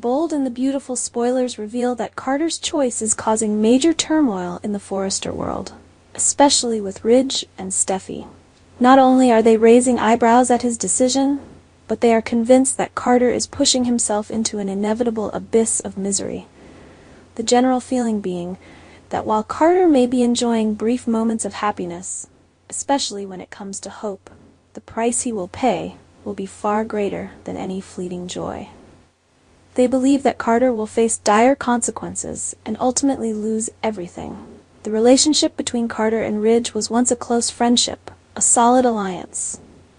bold and the beautiful spoilers reveal that Carter's choice is causing major turmoil in the Forrester world, especially with Ridge and Steffi. Not only are they raising eyebrows at his decision, but they are convinced that Carter is pushing himself into an inevitable abyss of misery. The general feeling being that while Carter may be enjoying brief moments of happiness, especially when it comes to hope, the price he will pay will be far greater than any fleeting joy. They believe that Carter will face dire consequences and ultimately lose everything. The relationship between Carter and Ridge was once a close friendship, a solid alliance.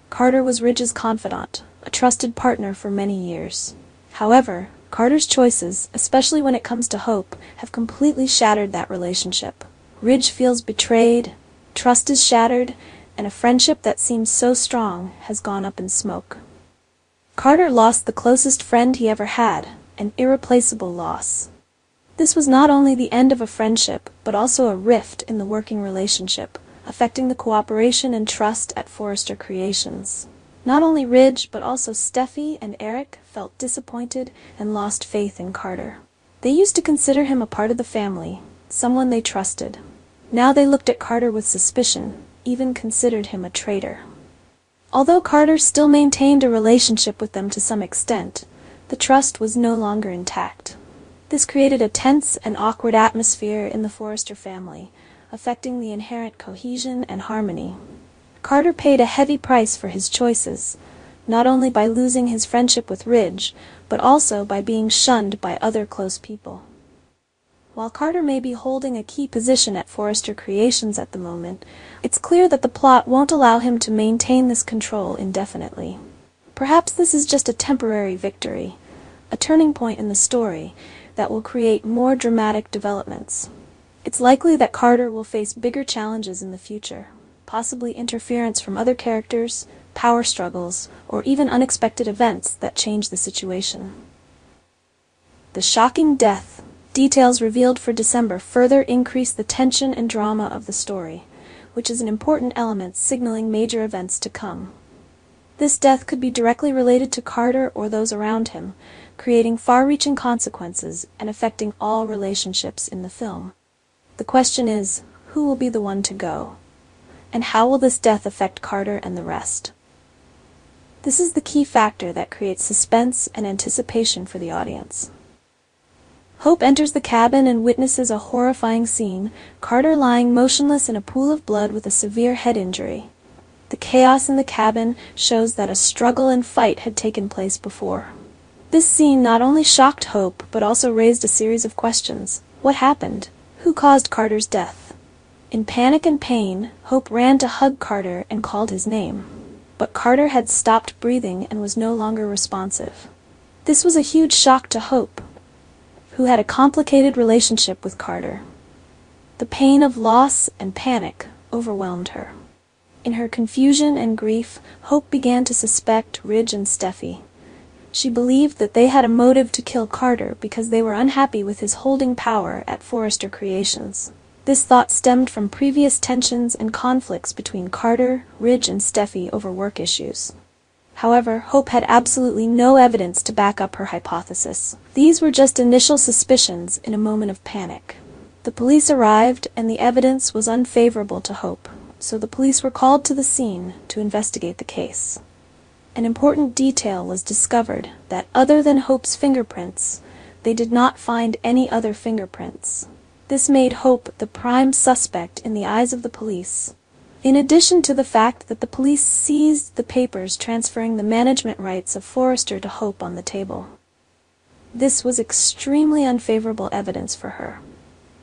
Carter was Ridge's confidant, a trusted partner for many years. However, Carter's choices, especially when it comes to hope, have completely shattered that relationship. Ridge feels betrayed, trust is shattered, and a friendship that seemed so strong has gone up in smoke. Carter lost the closest friend he ever had, an irreplaceable loss. This was not only the end of a friendship, but also a rift in the working relationship, affecting the cooperation and trust at Forrester Creations. Not only Ridge, but also Steffi and Eric felt disappointed and lost faith in Carter. They used to consider him a part of the family, someone they trusted. Now they looked at Carter with suspicion, even considered him a traitor. Although Carter still maintained a relationship with them to some extent, the trust was no longer intact. This created a tense and awkward atmosphere in the Forrester family, affecting the inherent cohesion and harmony. Carter paid a heavy price for his choices, not only by losing his friendship with Ridge, but also by being shunned by other close people. While Carter may be holding a key position at Forrester Creations at the moment, it's clear that the plot won't allow him to maintain this control indefinitely. Perhaps this is just a temporary victory, a turning point in the story that will create more dramatic developments. It's likely that Carter will face bigger challenges in the future, possibly interference from other characters, power struggles, or even unexpected events that change the situation. The shocking death. Details revealed for December further increase the tension and drama of the story, which is an important element signaling major events to come. This death could be directly related to Carter or those around him, creating far-reaching consequences and affecting all relationships in the film. The question is, who will be the one to go? And how will this death affect Carter and the rest? This is the key factor that creates suspense and anticipation for the audience. Hope enters the cabin and witnesses a horrifying scene, Carter lying motionless in a pool of blood with a severe head injury. The chaos in the cabin shows that a struggle and fight had taken place before. This scene not only shocked Hope, but also raised a series of questions. What happened? Who caused Carter's death? In panic and pain, Hope ran to hug Carter and called his name. But Carter had stopped breathing and was no longer responsive. This was a huge shock to Hope, who had a complicated relationship with Carter. The pain of loss and panic overwhelmed her. In her confusion and grief, Hope began to suspect Ridge and Steffi. She believed that they had a motive to kill Carter because they were unhappy with his holding power at Forrester Creations. This thought stemmed from previous tensions and conflicts between Carter, Ridge, and Steffi over work issues. However, Hope had absolutely no evidence to back up her hypothesis. These were just initial suspicions in a moment of panic. The police arrived, and the evidence was unfavorable to Hope, so the police were called to the scene to investigate the case. An important detail was discovered that other than Hope's fingerprints, they did not find any other fingerprints. This made Hope the prime suspect in the eyes of the police. In addition to the fact that the police seized the papers transferring the management rights of Forrester to Hope on the table. This was extremely unfavorable evidence for her.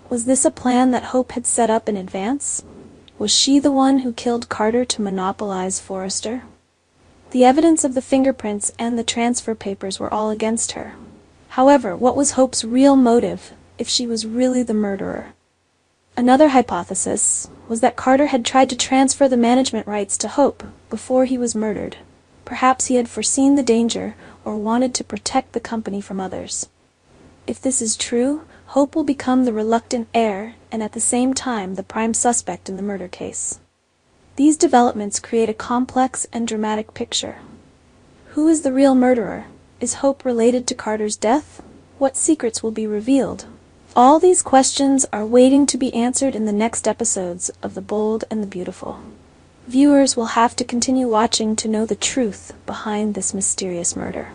Was this a plan that Hope had set up in advance? Was she the one who killed Carter to monopolize Forrester? The evidence of the fingerprints and the transfer papers were all against her. However, what was Hope's real motive if she was really the murderer? Another hypothesis was that Carter had tried to transfer the management rights to Hope before he was murdered. Perhaps he had foreseen the danger or wanted to protect the company from others. If this is true, Hope will become the reluctant heir and at the same time the prime suspect in the murder case. These developments create a complex and dramatic picture. Who is the real murderer? Is Hope related to Carter's death? What secrets will be revealed? All these questions are waiting to be answered in the next episodes of The Bold and the Beautiful. Viewers will have to continue watching to know the truth behind this mysterious murder.